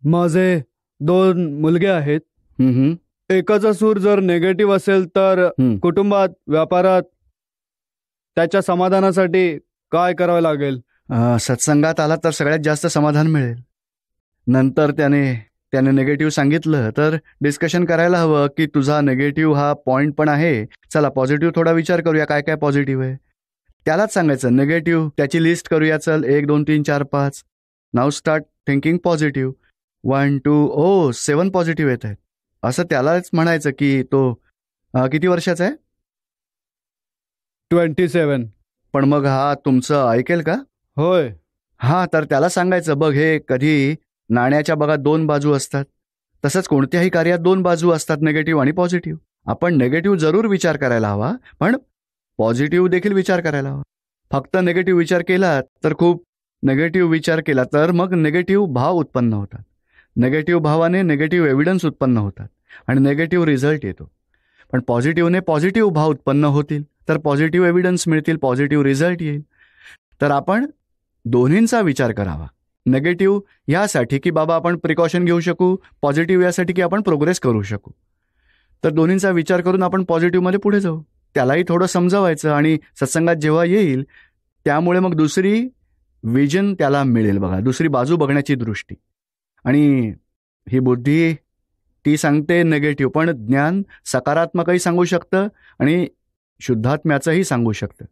माझे 2 मुलगे आहेत. हम्म, एकाचा सूर जर नेगेटिव्ह असेल तर हम्म. कुटुंबात, व्यापारात त्याच्या समाधानासाठी काय करावं लागेल? सत्संगात आला तर सगळ्यात जास्त समाधान मिळेल. नंतर त्याने त्याने निगेटिव्ह सांगितलं तर डिस्कशन करायला हवं की तुझा निगेटिव्ह हा पॉइंट पण आहे, चला पॉझिटिव्ह थोडा विचार करूया, काय काय पॉझिटिव्ह आहे. त्यालाच सांगायचं निगेटिव्ह त्याची लिस्ट करूया, चल 1 2 3 4 5. नाव स्टार्ट थिंकिंग पॉझिटिव्ह. 1 2 7 पॉझिटिव्ह येत आहेत असं त्यालाच म्हणायचं की तो किती वर्षाचा आहे? 27. पण मग हा तुमचं ऐकेल का? होय. हा, तर त्याला सांगायचं बघ हे कधी नाण्याच्या बघा 2 बाजू असतात, तसंच कोणत्याही कार्यात 2 बाजू असतात, निगेटिव्ह आणि पॉझिटिव्ह. आपण निगेटिव्ह जरूर विचार करायला हवा, पण पॉझिटिव्ह देखील विचार करायला हवा. फक्त निगेटिव्ह विचार केला तर खूप निगेटिव्ह विचार केला तर मग निगेटिव्ह भाव उत्पन्न होतात. निगेटिव्ह भावाने निगेटिव्ह एव्हिडन्स उत्पन्न होतात आणि निगेटिव्ह रिझल्ट येतो. पण पॉझिटिव्हने पॉझिटिव्ह भाव उत्पन्न होतील तर पॉझिटिव्ह एव्हिडन्स मिळतील, पॉझिटिव्ह रिझल्ट येईल. तर आपण दोन्हींचा विचार करावा. निगेटिव्ह यासाठी की बाबा आपण प्रिकॉशन घेऊ शकू, पॉझिटिव्ह यासाठी की आपण प्रोग्रेस करू शकू. तर दोन्हींचा विचार करून आपण पॉझिटिव्हमध्ये पुढे जाऊ. त्यालाही थोडं समजावायचं आणि सत्संगात जेव्हा येईल त्यामुळे मग दुसरी विजन त्याला मिळेल, बघा दुसरी बाजू बघण्याची दृष्टी. आणि ही बुद्धी ती सांगते निगेटिव्ह, पण ज्ञान सकारात्मकही सांगू शकतं आणि शुद्धात्म्याचंही सांगू शकतं.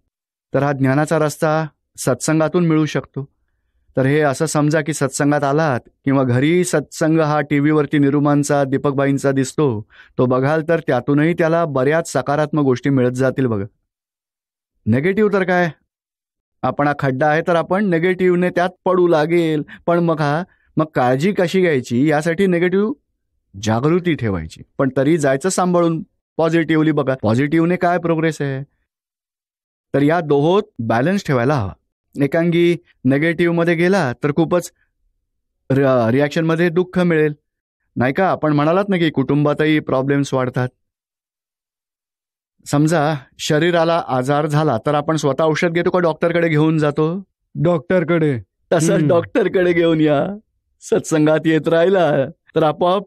तर हा ज्ञानाचा रस्ता सत्संगातून मिळू शकतो. तर हे असं समजा की सत्संगात आलात किंवा घरी सत्संग हा टी व्हीवरती निरुमांचा, दीपकबाईंचा दिसतो, तो बघाल तर त्यातूनही त्याला बऱ्याच सकारात्मक गोष्टी मिळत जातील. बघा निगेटिव्ह तर काय, आपण हा खड्डा आहे तर आपण निगेटिव्हने त्यात पडू लागेल. पण मग काळजी कशी घ्यायची यासाठी निगेटिव्ह जागृती ठेवायची, पण तरी जायचं सांभाळून पॉझिटिव्हली. बघा पॉझिटिव्हने काय प्रोग्रेस आहे, तर या दोहोत बॅलन्स ठेवायला हवा. एकांगी नेगेटिव्हमध्ये गेला तर खूपच रिॲक्शनमध्ये दुःख मिळेल, नाही का? आपण म्हणालात ना की कुटुंबातही प्रॉब्लेम्स वाढतात. समजा शरीराला आजार झाला तर आपण स्वतः औषध घेतो का डॉक्टरकडे घेऊन जातो? डॉक्टरकडे. तसंच डॉक्टरकडे घेऊन या. सत्संगात येत राहिला तर आपोआप,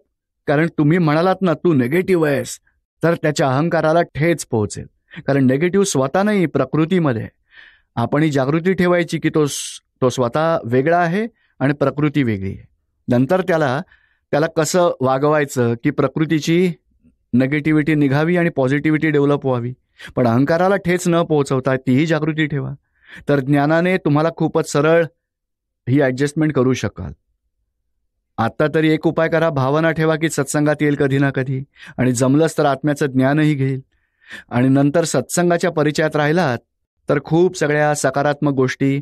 कारण तुम्ही म्हणालात ना तू निगेटिव्ह आहेस, तर त्याच्या अहंकाराला ठेच पोहोचेल. कारण निगेटिव्ह स्वतः नाही, प्रकृतीमध्ये. आपण ही जागृती ठेवायची की तो स्वतः वेगळा आहे आणि प्रकृती वेगळी आहे. नंतर त्याला कसं वागवायचं की प्रकृतीची निगेटिव्हिटी निघावी आणि पॉझिटिव्हिटी डेव्हलप व्हावी, पण अहंकाराला ठेच न पोहोचवता तीही जागृती ठेवा. तर ज्ञानाने तुम्हाला खूपच सरळ ही ॲडजस्टमेंट करू शकाल. आत्ता तरी एक उपाय करा, भावना ठेवा की सत्संगात येईल कधी ना कधी, आणि जमलंच तर आत्म्याचं ज्ञानही घेईल. आणि नंतर सत्संगाच्या परिचयात राहिलात तर खूप सगळ्या सकारात्मक गोष्टी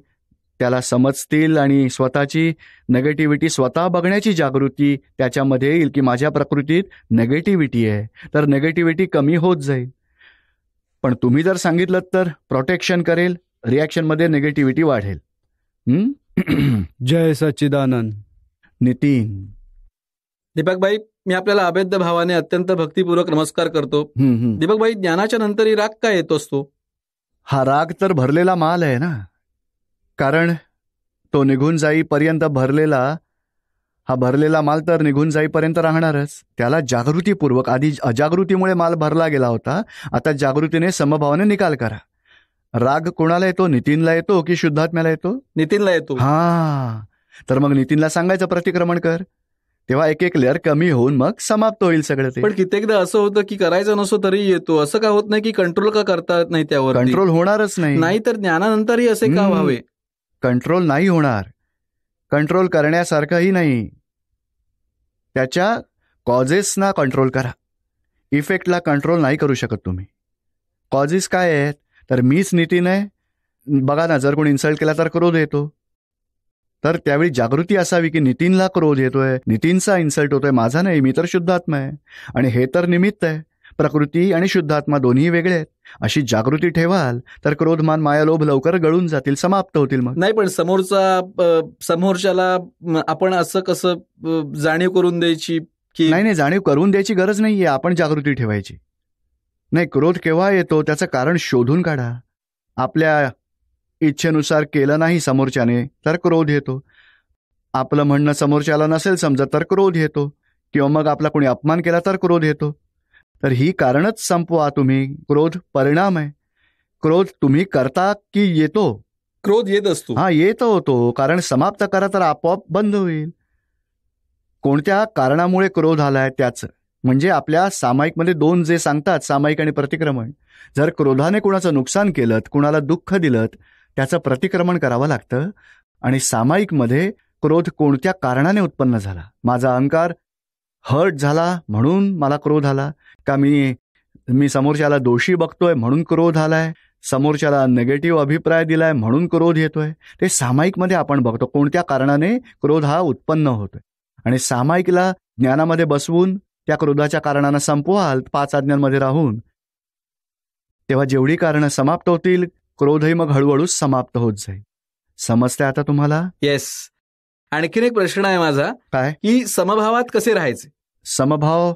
त्याला समजतील आणि स्वतःची नेगेटिव्हिटी स्वतः बघण्याची जागृती त्याच्यामध्ये येईल की माझ्या प्रकृतीत नेगेटिव्हिटी आहे, तर नेगेटिव्हिटी कमी होत जाईल. पण तुम्ही जर सांगितलं तर प्रोटेक्शन करेल, रिॲक्शनमध्ये नेगेटिव्हिटी वाढेल. जय सच्चिदानंद. नितीन. दीपकभाई, मी आपल्याला अभेद्य भावाने अत्यंत भक्तिपूर्वक नमस्कार करतो. दीपकभाई, ज्ञानाच्या नंतरही राग काय येतो असतो? हा राग तर भरलेला माल आहे ना, कारण तो निघून जाईपर्यंत हा भरलेला माल तर निघून जाईपर्यंत राहणारच. त्याला जागृतीपूर्वक, आधी अजागृतीमुळे माल भरला गेला होता, आता जागृतीने समभावाने निकाल करा. राग कोणाला येतो? नितीनला येतो की शुद्धात्म्याला येतो? नितीनला येतो. हा, तर मग नितीनला सांगायचं प्रतिक्रमण कर, तेव्हा एक एक लेअर कमी होऊन मग समाप्त होईल सगळं ते. पण कित्येकदा असं होतं की करायचं नसो तरी येतो. असं का होत नाही की कंट्रोल का करता येत नाही त्यावर? कंट्रोल होणारच नाही तर ज्ञानानंतरही असे का व्हावे? कंट्रोल नाही होणार. कंट्रोल करण्यासारखंही नाही. त्याच्या कॉजेसना कंट्रोल करा, इफेक्टला कंट्रोल नाही करू शकत तुम्ही. कॉजेस काय आहेत? तर मीच नितीन आहे, बघा ना, जर कोणी इन्सल्ट केला तर क्रोध येतो, तर त्यावेळी जागृती असावी की नितीनला क्रोध येतोय, नितीनचा इन्सल्ट होतोय, माझा नाही, मी तर शुद्धात्मा आहे आणि हे तर निमित्त आहे. प्रकृती आणि शुद्धात्मा दोन्ही वेगळे आहेत. अशी जागृती ठेवाल तर क्रोध, मान, माया, लोभ लवकर गळून जातील, समाप्त होतील. मग नाही, पण समोरच्याला आपण असं कसं जाणीव करून द्यायची की? नाही, जाणीव करून द्यायची गरज नाहीये, आपण जागृती ठेवायची. नाही, क्रोध केव्हा येतो त्याचं कारण शोधून काढा. आपल्या इच्छेनुसार केलं नाही समोरच्याने तर क्रोध येतो. आपलं म्हणणं समोरच्याला नसेल समजत तर क्रोध येतो, किंवा मग आपला कोणी अपमान केला तर क्रोध येतो. तर ही कारणच संपवा तुम्ही. क्रोध परिणाम आहे. क्रोध तुम्ही करता की येतो? क्रोध येत असतो. हा, येतो तो. कारण समाप्त करा तर आपोआप बंद होईल. कोणत्या कारणामुळे क्रोध आलाय त्याचं, म्हणजे आपल्या सामायिकमध्ये दोन जे सांगतात, सामायिक आणि प्रतिक्रमण. जर क्रोधाने कुणाचं नुकसान केलं, कुणाला दुःख दिलं, त्याचं प्रतिक्रमण करावं लागतं. आणि सामायिकमध्ये क्रोध कोणत्या कारणाने उत्पन्न झाला. माझा अहंकार हर्ट झाला म्हणून मला क्रोध आला, का मी समोरच्याला दोषी बघतोय म्हणून क्रोध आलाय, समोरच्याला नेगेटिव्ह अभिप्राय दिलाय म्हणून क्रोध येतोय. ते सामायिकमध्ये आपण बघतो कोणत्या कारणाने क्रोध हा उत्पन्न होतोय. आणि सामायिकला ज्ञानामध्ये बसवून त्या क्रोधाच्या कारणानं संपवाल 5 आज्ञांमध्ये राहून, तेव्हा जेवढी कारणं समाप्त होतील, क्रोधही मग हळूहळू समाप्त होत जाईल. समजतंय आता तुम्हाला? येस. आणखीन एक प्रश्न आहे माझा, काय? की समभावात कसे राहायचे? समभाव,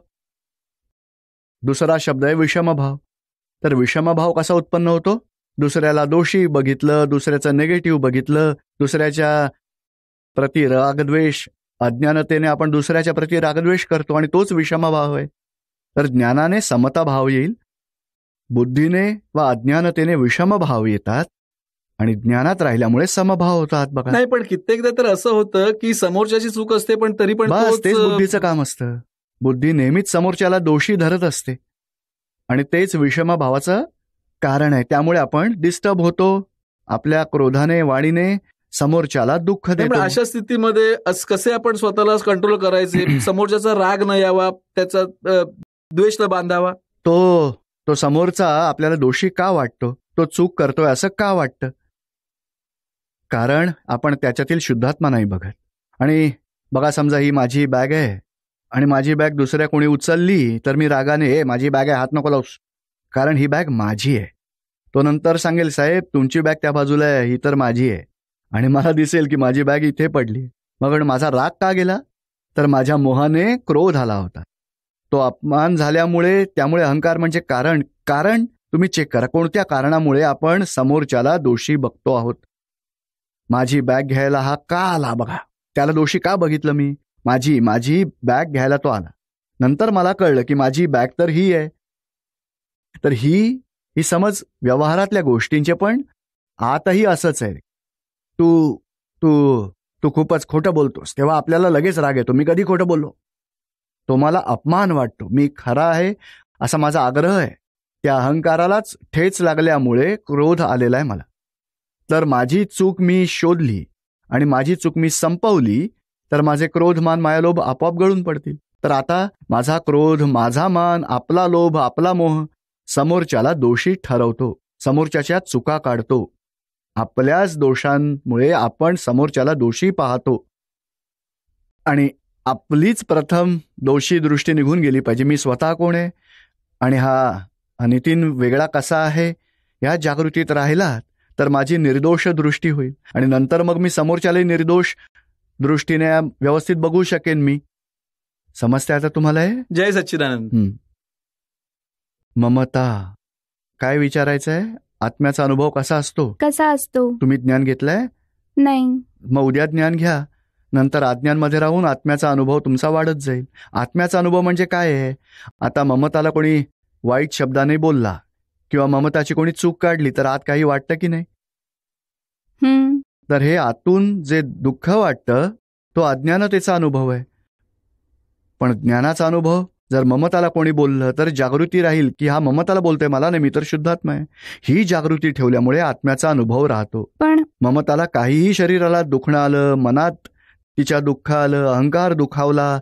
दुसरा शब्द आहे विषमभाव. तर विषमभाव कसा उत्पन्न होतो? दुसऱ्याला दोषी बघितलं, दुसऱ्याचं नेगेटिव्ह बघितलं, दुसऱ्याच्या प्रति रागद्वेष, अज्ञानतेने आपण दुसऱ्याच्या प्रति रागद्वेष करतो आणि तोच विषमभाव आहे. तर ज्ञानाने समता भाव येईल, बुद्धीने व अज्ञानतेने विषमभाव येतात आणि ज्ञानात राहिल्यामुळे समभाव होतात. बघा, नाही, पण कित्येकदा तर असं होतं की समोरच्याची चूक असते पण तरी पण बस तेच बुद्धीचं काम असतं. बुद्धी नेहमीच समोरच्याला दोषी धरत असते आणि तेच विषमभावाचं कारण आहे. त्यामुळे आपण डिस्टर्ब होतो, आपल्या क्रोधाने वाणीने समोरच्याला दुःख देतो. अशा स्थितीमध्ये कसे आपण स्वतःला कंट्रोल करायचे, समोरच्याचा राग न यावा, त्याचा द्वेष न बांधावा. तो समोरचा आपल्याला दोषी का वाटतो, तो चूक करतोय असं का वाटतं? कारण आपण त्याच्यातील शुद्धात्मा नाही बघत. आणि बघा, समजा ही माझी बॅग आहे आणि माझी बॅग दुसऱ्या कोणी उचलली तर मी रागाने, माझी बॅग आहे, हात नको लावूस, कारण ही बॅग माझी आहे. तो नंतर सांगेल, साहेब तुमची बॅग त्या बाजूला आहे, ही तर माझी आहे. आणि मला दिसेल की माझी बॅग इथे पडली. मग माझा राग का गेला? तर माझ्या मोहाने क्रोध आला होता. तो अपमान झाल्यामुळे, त्यामुळे अहंकार म्हणजे कारण तुम्ही चेक करा कोणत्या कारणामुळे आपण समोरच्याला दोषी बघतो आहोत. माझी बॅग घ्यायला हा का आला, बघा त्याला दोषी का बघितलं मी? माझी बॅग घ्यायला तो आला. नंतर मला कळलं की माझी बॅग तर ही आहे. तर ही समज व्यवहारातल्या गोष्टींचे पण आतही असंच आहे. तू खूपच खोटं बोलतोस, तेव्हा आपल्याला लगेच राग येतो. मी कधी खोटं बोललो? तो मला अपमान वाटतो. मी खरा आहे असा माझा आग्रह आहे. त्या अहंकारालाच ठेच लागल्यामुळे क्रोध आलेला आहे मला. तर माझी चूक मी शोधली आणि माझी चूक मी संपवली तर माझे क्रोध, मान, मायालोभ आपोआप गळून पडतील. तर आता माझा क्रोध, माझा मान, आपला लोभ, आपला मोह समोरच्याला दोषी ठरवतो, समोरच्याच्या चुका काढतो. आपल्याच दोषांमुळे आपण समोरच्याला दोषी पाहतो आणि आपलीच प्रथम दोषी दृष्टी निघून गेली पाहिजे. मी स्वतः कोण आहे आणि हा नितीन वेगळा कसा आहे, या जागृतीत राहिला तर माझी निर्दोष दृष्टी होईल आणि नंतर मग मी समोरच्याला निर्दोष दृष्टीने व्यवस्थित बघू शकेन मी. समजते आता तुम्हाला हे? जय सच्चिदानंद. ममता, काय विचारायचंय? आत्म्याचा अनुभव कसा असतो? कसा असतो? तुम्ही ज्ञान घेतलंय? नाही. मग उद्या ज्ञान घ्या. नंतर आज्ञांमध्ये राहून आत्म्याचा अनुभव तुमचा वाढत जाईल. आत्म्याचा अनुभव म्हणजे काय आहे? आता ममताला कोणी वाईट शब्दाने बोलला किंवा ममताची कोणी चूक काढली तर आत काही वाटतं की नाही? तर हे आतून जे दुःख वाटतं तो अज्ञानतेचा अनुभव आहे. पण ज्ञानाचा अनुभव, जर ममताला कोणी बोललं तर जागृती राहील की हा ममताला बोलतोय, मला नाही, मी तर शुद्धात्मा आहे. ही जागृती ठेवल्यामुळे आत्म्याचा अनुभव राहतो. पण ममताला काहीही शरीराला दुखणं आलं, मनात तिच्या दुःख आलं, अहंकार दुखावला,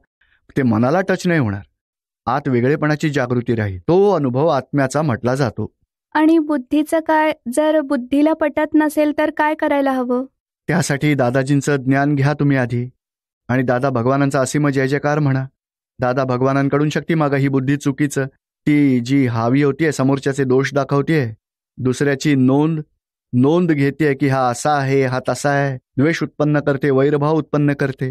ते मनाला टच नाही होणार. आत वेगळेपणाची जागृती राहील. तो अनुभव आत्म्याचा म्हटला जातो. आणि बुद्धीचं काय? जर बुद्धीला पटत नसेल तर काय करायला हवं? त्यासाठी दादाजींचं ज्ञान घ्या तुम्ही आधी आणि दादा भगवानांचा असीम जय जयकार म्हणा. दादा भगवानांकडून शक्ती मागा. ही बुद्धी चुकीचं, ती जी हावी होतीये, समोरच्याचे दोष दाखवतेय, दुसऱ्याची नोंद घेते की हा असा आहे, हा तसा आहे, द्वेष उत्पन्न करते, वैरभाव उत्पन्न करते.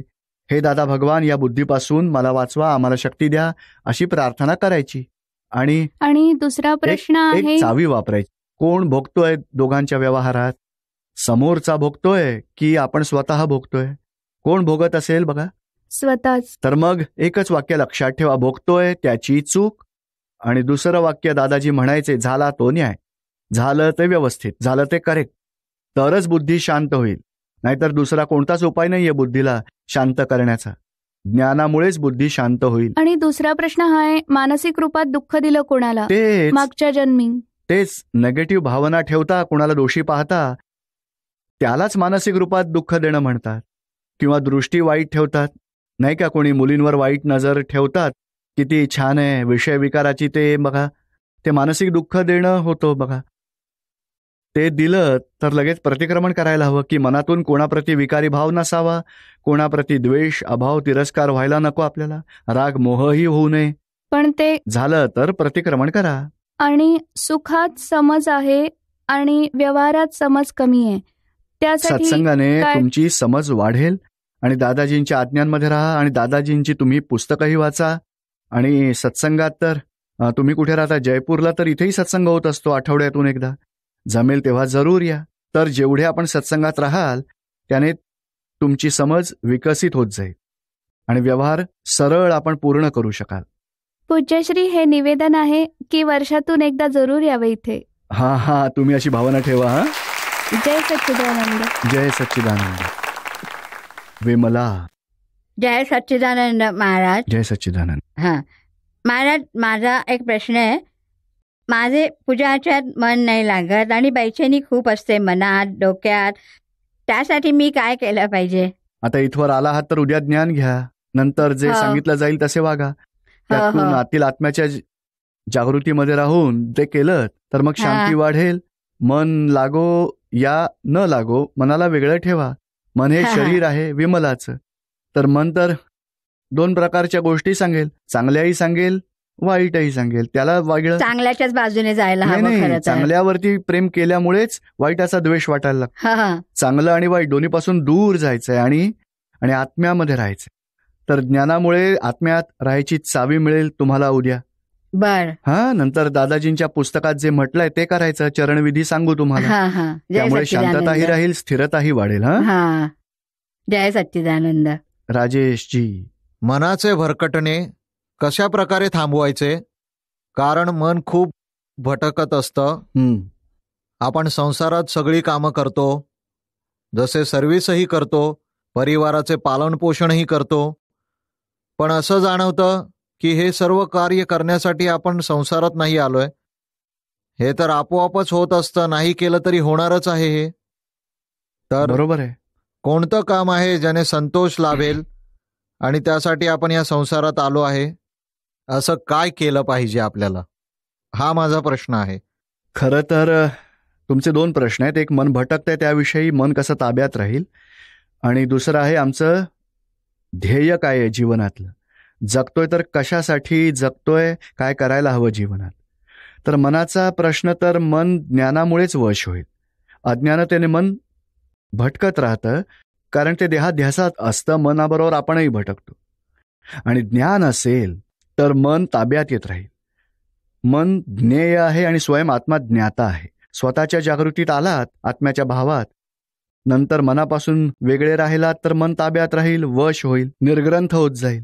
हे दादा भगवान, या बुद्धीपासून मला वाचवा, आम्हाला शक्ती द्या, अशी प्रार्थना करायची. आणि दुसरा प्रश्न आहे, एक चावी वापरायची. कोण भोगतोय दोघांच्या व्यवहारात? समोरचा भोगतोय की आपण स्वतः भोगतोय? कोण भोगत असेल बघा? स्वतःच. तर मग एकच वाक्य लक्षात ठेवा, भोगतोय त्याची चूक. आणि दुसरं वाक्य दादाजी म्हणायचे, झाला तो न्याय, झालं ते व्यवस्थित, झालं ते करेक्ट, तरच बुद्धी शांत होईल. नाहीतर दुसरा कोणताच उपाय नाहीये बुद्धीला शांत करण्याचा. ज्ञानामुळेच बुद्धी शांत होईल. आणि दुसरा प्रश्न हा आहे, मानसिक रूपात दुःख दिलं कोणाला तेच मागच्या जन्मी? तेच नेगेटिव्ह भावना ठेवता, कोणाला दोषी पाहता, त्यालाच मानसिक रूपात दुःख देणं म्हणतात. किंवा दृष्टी वाईट ठेवतात, नाही का, कोणी मुलींवर वाईट नजर ठेवतात, किती छान आहे, विषय विकाराची, ते बघा, ते मानसिक दुःख देणं होतं बघा. ते दिलं तर लगेच प्रतिक्रमण करायला हवं की मनातून कोणाप्रती विकारी भाव नसावा, कोणाप्रती द्वेष, अभाव, तिरस्कार व्हायला नको, आपल्याला राग मोहही होऊ नये. पण ते झालं तर प्रतिक्रमण करा. आणि सुखात समज आहे आणि व्यवहारात समज कमी आहे, त्यासाठी सत्संगाने काय? तुमची समज वाढेल. आणि दादाजींच्या आज्ञांमध्ये राहा, आणि दादाजींची तुम्ही पुस्तकही वाचा. आणि सत्संगात तर तुम्ही कुठे राहता? जयपूरला, तर इथेही सत्संग होत असतो आठवड्यातून एकदा. जमेल तेव्हा जरूर या. तर जेवढे आपण सत्संगात राहाल त्याने तुमची समज विकसित होत जाईल आणि व्यवहार सरळ आपण पूर्ण करू शकाल. पूज्यश्री, हे निवेदन आहे की वर्षातून एकदा जरूर यावं इथे. हा, तुम्ही अशी भावना ठेवा. हा, जय सच्चिदानंद. जय सच्चिदानंद. विमला. जय सच्चिदानंद महाराज. जय सच्चिदानंद. हां महाराज, माझा एक प्रश्न आहे. माझे पूजाच्यात मन नाही लागत आणि बेचैनी खूप असते मनात, डोक्यात. त्यासाठी मी काय केलं पाहिजे? आता इथवर आला आहात तर उद्या ज्ञान घ्या, नंतर जे हो. सांगितलं जाईल तसे वागा. त्यातून हो. आतील आत्म्याच्या जागृतीमध्ये राहून ते केलं तर मग शांती हा. वाढेल. मन लागो या न लागो, मनाला वेगळं ठेवा. मन हे हा. शरीर आहे विमलाचं. तर मन तर दोन प्रकारच्या गोष्टी सांगेल, चांगल्याही सांगेल, वाईटही सांगेल. त्याला वेगळं चांगल्याच्याच बाजूने जायला नाही, हवं खरं नाही, तर. चांगल्यावरती प्रेम केल्यामुळेच वाईटाचा द्वेष वाटायला लागतो. हां. चांगलं आणि वाईट दोन्हीपासून दूर जायचंय आणि आत्म्यामध्ये राहायचंय. तर ज्ञानामुळे आत्म्यात राहायची चावी मिळेल तुम्हाला उद्या. बर. नंतर दादाजींच्या पुस्तकात जे म्हटलंय ते करायचं. चरणविधी सांगू तुम्हाला. हां. जय त्यामुळे शांतताही सच्चिदानंद. राहील, स्थिरताही वाढेल. हां. जय सच्चिदानंद. राजेशजी. मनाचे भरकटणे कशा प्रकारे थांबवायचे? कारण मन खूप भटकत असतं. आपण संसारात सगळी कामं करतो, जसे सर्व्हिसही करतो, परिवाराचे पालनपोषणही करतो, पण असं जाणवतं की हे सर्व कार्य करण्यासाठी आपण संसारात नाही आलोय. हे तर आपोआपच होत असतं, नाही केलं तरी होणारच आहे. हे तर बरोबर आहे. कोणतं काम आहे ज्याने संतोष लाभेल आणि त्यासाठी आपण या संसारात आलो आहे? असं काय केलं पाहिजे आपल्याला? हा माझा प्रश्न आहे. खरं तर तुमचे दोन प्रश्न आहेत. एक, मन भटकतंय त्याविषयी, मन कसं ताब्यात राहील, आणि दुसरं आहे आमचं ध्येय काय आहे जीवनातलं, जगतोय तर कशासाठी जगतोय, काय करायला हवं जीवनात. तर मनाचा प्रश्न, तर मन ज्ञानामुळेच वश होईल. अज्ञानतेने मन भटकत राहतं, कारण ते देहाध्यासात असतं. मनाबरोबर आपणही भटकतो. आणि ज्ञान असेल तर मन ताब्यात येत राहील. मन ज्ञेय आहे आणि स्वयं आत्मा ज्ञाता आहे. स्वतःच्या जागृतीत आलात, आत्म्याच्या भावात, नंतर मनापासून वेगळे राहिलात तर मन ताब्यात राहील, वश होईल, निर्ग्रंथ होत जाईल.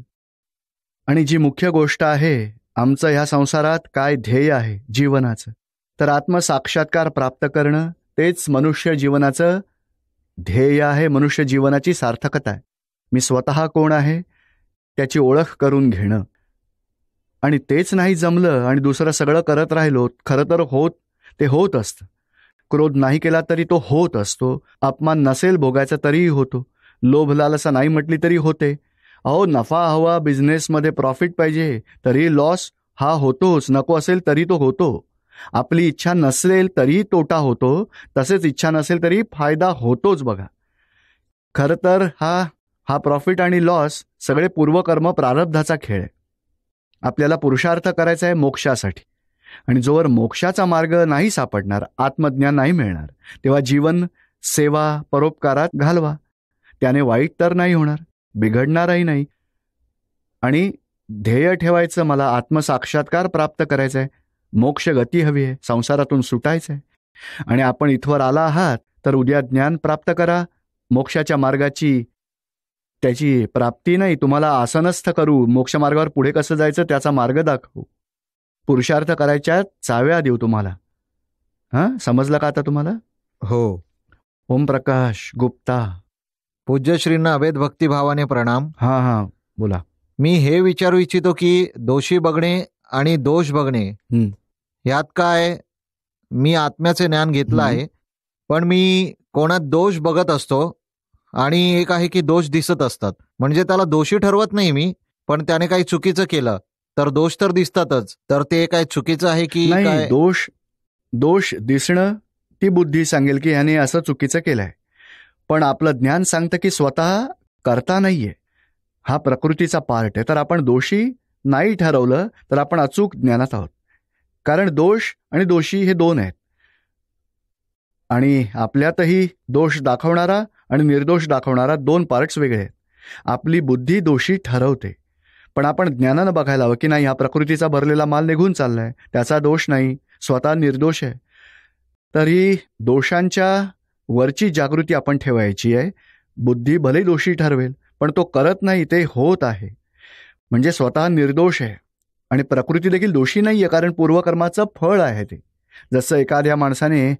आणि जी मुख्य गोष्ट आहे, आमचं ह्या संसारात काय ध्येय आहे जीवनाचं, तर आत्मसाक्षात्कार प्राप्त करणं, तेच मनुष्य जीवनाचं ध्येय आहे, मनुष्य जीवनाची सार्थकता आहे. मी स्वतः कोण आहे त्याची ओळख करून घेणं. आणि तेच नाही जमलं आणि दुसरं सगळं करत राहिलो, खरं तर ते होत असतं. क्रोध नाही केला तरी तो होत असतो. अपमान नसेल भोगायचा तरीही होतो. लोभ लालसा नाही म्हटली तरी होते. अहो, नफा हवा, बिझनेसमध्ये प्रॉफिट पाहिजे तरी लॉस हा होतोच. नको असेल तरी तो होतो. आपली इच्छा नसेल तरी तोटा होतो, तसेच इच्छा नसेल तरी फायदा होतोच. बघा, खरं तर हा प्रॉफिट आणि लॉस सगळे पूर्वकर्म प्रारब्धाचा खेळ आहे. आपल्याला पुरुषार्थ करायचा आहे मोक्षासाठी, आणि जोवर मोक्षाचा मार्ग नाही सापडणार, आत्मज्ञान नाही मिळणार, तेव्हा जीवन सेवा परोपकारात घालवा. त्याने वाईट तर नाही होणार, बिघडणारही नाही. आणि ध्येय ठेवायचं, मला आत्मसाक्षात्कार प्राप्त करायचा आहे, मोक्ष गती हवी आहे, संसारातून सुटायचं आहे. आणि आपण इथवर आला आहात तर उद्या ज्ञान प्राप्त करा, मोक्षाच्या मार्गाची त्याची प्राप्ती नाही, तुम्हाला आसनस्थ करू, मोक्षमार्गावर पुढे कसं जायचं त्याचा मार्ग दाखवू, पुरुषार्थ करायच्या चाव्या देऊ तुम्हाला. हां, समजलं का आता तुम्हाला? हो. ओम प्रकाश गुप्ता. पूज्यश्रींना अभेद भक्तिभावाने प्रणाम. हां, बोला. मी हे विचारू इच्छितो की दोषी बघणे आणि दोष बघणे यात काय? मी आत्म्याचे ज्ञान घेतलं आहे, पण मी कोणात दोष बघत असतो आणि एक आहे की दोष दिसत असतात. म्हणजे त्याला दोषी ठरवत नाही मी, पण त्याने काही चुकीचं केलं तर दोष तर दिसतातच. तर ते काय चुकीचं आहे की नाही? काय? दोष दिसणं ती बुद्धी सांगेल की ह्याने असं चुकीचं केलंय, पण आपलं ज्ञान सांगतं की स्वतः करता नाहीये, हा प्रकृतीचा पार्ट आहे. तर आपण दोषी नाही ठरवलं तर आपण अचूक ज्ञानात आहोत. कारण दोष आणि दोषी हे दोन आहेत, आणि आपल्यातही दोष दाखवणारा आणि निर्दोष दाखवणारा दोन पार्ट्स वेगळे आहेत. आपली बुद्धी दोषी ठरवते, पण आपण ज्ञानानं बघायला हवं की नाही, हा प्रकृतीचा भरलेला माल निघून चाललाय, त्याचा दोष नाही, स्वतः निर्दोष आहे. तर ही दोषांच्या वरची जागृती आपण ठेवायची आहे. बुद्धी भले दोषी ठरवेल, पण तो करत नाही, ते होत आहे, म्हणजे स्वतः निर्दोष आहे. आणि प्रकृती देखील दोषी नाहीये, कारण पूर्वकर्माचं फळ आहे ते. जसं एखाद्या माणसाने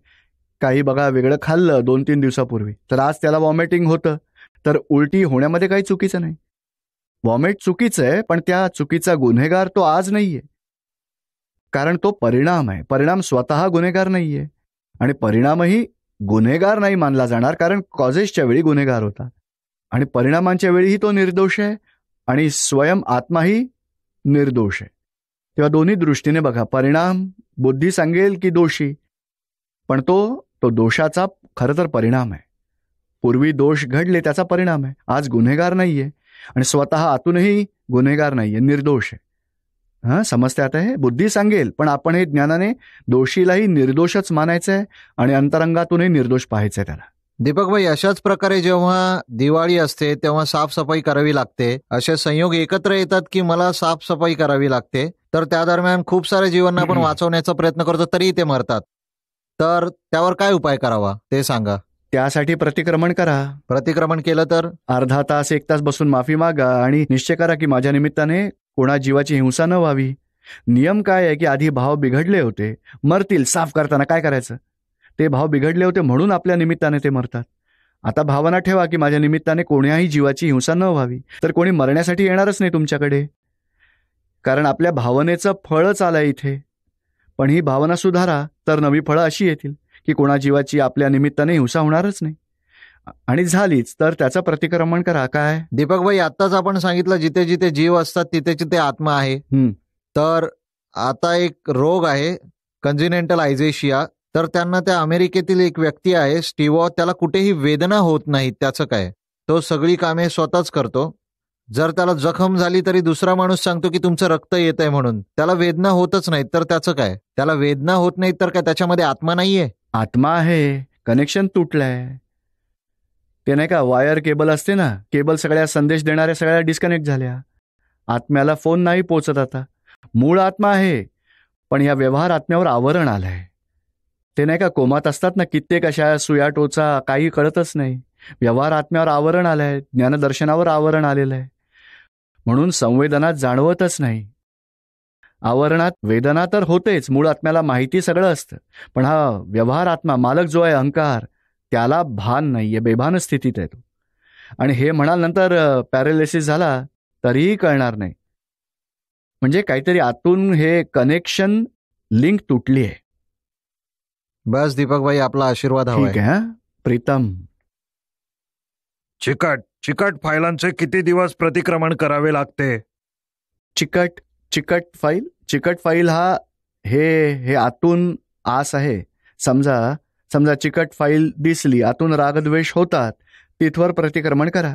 काही बघा वेगळं खाल्लं 2-3 दिवसापूर्वी, तर आज त्याला वॉमिटिंग होतं, तर उलटी होण्यामध्ये काही चुकीचं नाही. वॉमिट चुकीचं आहे, पण त्या चुकीचा गुन्हेगार तो आज नाहीये, कारण तो परिणाम आहे. परिणाम स्वतः गुन्हेगार नाहीये, आणि परिणामही गुन्हेगार नाही मानला जाणार, कारण कॉजेसच्या वेळी गुन्हेगार होता, आणि परिणामांच्या वेळीही तो निर्दोष आहे, आणि स्वयं आत्माही निर्दोष आहे. तेव्हा दोन्ही दृष्टीने बघा, परिणाम बुद्धी सांगेल की दोषी, पण तो दोषाचा खरं तर परिणाम आहे. पूर्वी दोष घडले त्याचा परिणाम आहे. आज गुन्हेगार नाहीये, आणि स्वतः आतूनही गुन्हेगार नाहीये, निर्दोष आहे. हां, समजते आता? हे बुद्धी सांगेल, पण आपण हे ज्ञानाने दोषीलाही निर्दोषच मानायचं आहे, आणि अंतरंगातूनही निर्दोष पाहायचंय त्याला. दीपक भाई, अशाच प्रकारे जेव्हा दिवाळी असते तेव्हा साफसफाई करावी लागते, असे संयोग एकत्र येतात की मला साफसफाई करावी लागते, तर त्या दरम्यान खूप सारे जीवांना आपण वाचवण्याचा प्रयत्न करतो तरीही ते मरतात. तर त्यावर काय उपाय करावा ते सांगा. त्यासाठी प्रतिक्रमण करा. प्रतिक्रमण केलं तर अर्धा तास 1 तास बसून माफी मागा, आणि निश्चय करा की माझ्या निमित्ताने कोणा जीवाची हिंसा न व्हावी. नियम काय आहे की आधी भाव बिघडले होते, मरतील. साफ करताना काय करायचं? ते भाव बिघडले होते म्हणून आपल्या निमित्ताने ते मरतात. आता भावना ठेवा की माझ्या निमित्ताने कोण्याही जीवाची हिंसा न व्हावी, तर कोणी मरण्यासाठी येणारच नाही तुमच्याकडे, कारण आपल्या भावनेचं फळच आलंय इथे. पण ही भावना सुधारा, तर नवी फळं अशी येतील की कोणा जीवाची आपल्या निमित्ताने हिंसा होणारच नाही, आणि झालीच तर त्याचं प्रतिक्रमण करा. काय दीपक भाई, आत्ताच आपण सांगितलं जिथे जिथे जीव असतात तिथे तिथे आत्मा आहे. तर आता एक रोग आहे कंजिनेंटल आयझेशिया, तर त्यांना त्या अमेरिकेतील एक व्यक्ती आहे स्टीवो, त्याला कुठेही वेदना होत नाही. त्याचं काय? तो सगळी कामे स्वतःच करतो. जर त्याला जखम झाली तरी दुसरा माणूस सांगतो की तुमचं रक्त येत आहे म्हणून, त्याला वेदना होतच नाही. तर त्याचं काय? त्याला वेदना होत नाही तर काय त्याच्यामध्ये आत्मा नाहीये? आत्मा आहे, कनेक्शन तुटलंय. ते नाही का वायर केबल असते ना, केबल सगळ्या संदेश देणाऱ्या सगळ्या डिस्कनेक्ट झाल्या, आत्म्याला फोन नाही पोचत. आता मूळ आत्मा आहे, पण या व्यवहार आत्म्यावर आवरण आलंय. ते नाही का कोमात असतात ना कित्येक अशा सुया टोचा, काही कळतच नाही. व्यवहार आत्म्यावर आवरण आलंय, ज्ञानदर्शनावर आवरण आलेलं आहे, म्हणून संवेदना जाणवतच नाही. आवरणात वेदना तर होतेच, मूळ आत्म्याला माहिती सगळं असतं, पण हा व्यवहार आत्मा मालक जो आहे अहंकार, त्याला भान नाहीये, बेभान स्थितीत आहे तो. आणि हे म्हणाल नंतर पॅरालिसिस झाला तरीही कळणार नाही, म्हणजे काहीतरी आतून हे कनेक्शन लिंक तुटली आहे. बस दीपक भाई, आपला आशीर्वाद हवा. ठीक आहे. प्रीतम, चिकट फायलांचे किती दिवस प्रतिक्रमण करावे लागते? चिकट फाईल हा हे आतून आस आहे. समजा चिकट फाईल दिसली, आतून रागद्वेष होतात, तिथवर प्रतिक्रमण करा.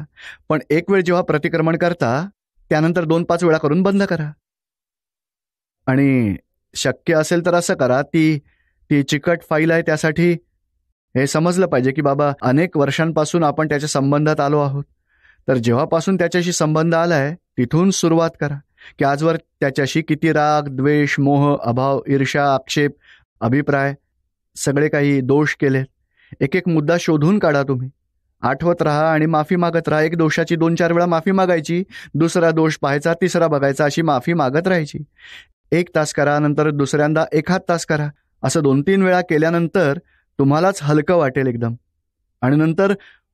पण एक वेळ जेव्हा प्रतिक्रमण करता त्यानंतर 2-5 वेळा करून बंद करा. आणि शक्य असेल तर असं करा, ती चिकट फाईल आहे त्यासाठी हे समजलं पाहिजे की बाबा अनेक वर्षांपासून आपण त्याच्या संबंधात आलो आहोत. तर जेव्हापासून त्याच्याशी संबंध आलाय तिथून सुरुवात करा की आजवर त्याच्याशी किती राग, द्वेष, मोह, अभाव, ईर्ष्या, आक्षेप, अभिप्राय, सगळे काही दोष केले. एक एक मुद्दा शोधून काढा तुम्ही, आठवत राहा आणि माफी मागत राहा. एक दोषाची 2-4 वेळा माफी मागायची, दुसरा दोष पाहायचा, तिसरा बघायचा, अशी माफी मागत राहायची. 1 तास करा, नंतर दुसऱ्यांदा 1/2 तास करा. असं 2-3 वेळा केल्यानंतर तुम्हालाच हलकं वाटेल एकदम. आणि नंतर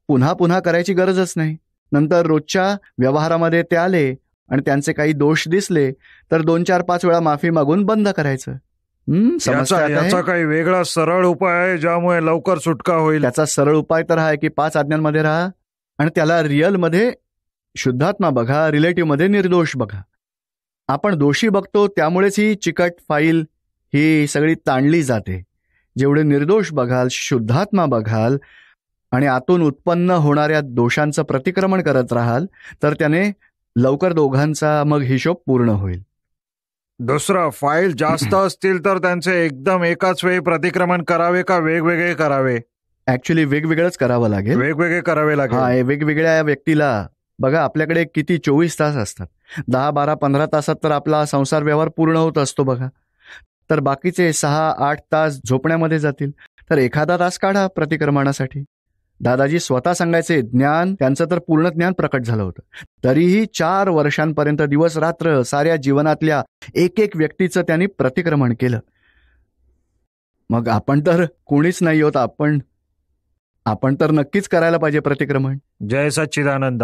पुन्हा पुन्हा करायची गरजच नाही. नंतर रोजच्या व्यवहारामध्ये ते आले आणि त्यांचे काही दोष दिसले तर 2-4-5 वेळा माफी मागून बंद करायचं. समजतं आता हे? याचा काही वेगळा सरळ उपाय आहे ज्यामुळे लवकर सुटका होईल? त्याचा सरळ उपाय तर आहे की 5 आज्ञांमध्ये राहा आणि त्याला रिअलमध्ये शुद्धात्मा बघा, रिलेटिव्हमध्ये निर्दोष बघा. आपण दोषी बघतो त्यामुळेच ही चिकट फाईल ही सगळी ताणली जाते. जेवढे निर्दोष बघाल, शुद्धात्मा बघाल आणि आतून उत्पन्न होणाऱ्या दोषांचं प्रतिक्रमण करत राहाल तर त्याने लवकर दोघांचा मग हिशोब पूर्ण होईल. दुसरं, फाईल जास्त असतील तर त्यांचे एकदम एकाच वेळी प्रतिक्रमण करावे का वेगवेगळे करावे? ऍक्च्युली वेगवेगळंच करावं लागेल. वेगवेगळे करावे हा, लागेल. वेगवेगळ्या व्यक्तीला बघा. आपल्याकडे किती 24 तास असतात. 10, 12, 15 तासात तर आपला संसार व्यवहार पूर्ण होत असतो बघा. तर बाकीचे 6, 8 तास झोपण्यामध्ये जातील. तर एखादा तास काढा प्रतिक्रमणासाठी. दादाजी स्वतः सांगायचे, ज्ञान त्यांचं तर पूर्ण ज्ञान प्रकट झालं होतं, तरीही 4 वर्षांपर्यंत दिवस रात्र साऱ्या जीवनातल्या एक व्यक्तीचं त्यांनी प्रतिक्रमण केलं. मग आपण तर कोणीच नाही होत. आपण तर नक्कीच करायला पाहिजे प्रतिक्रमण. जय सच्चिदानंद.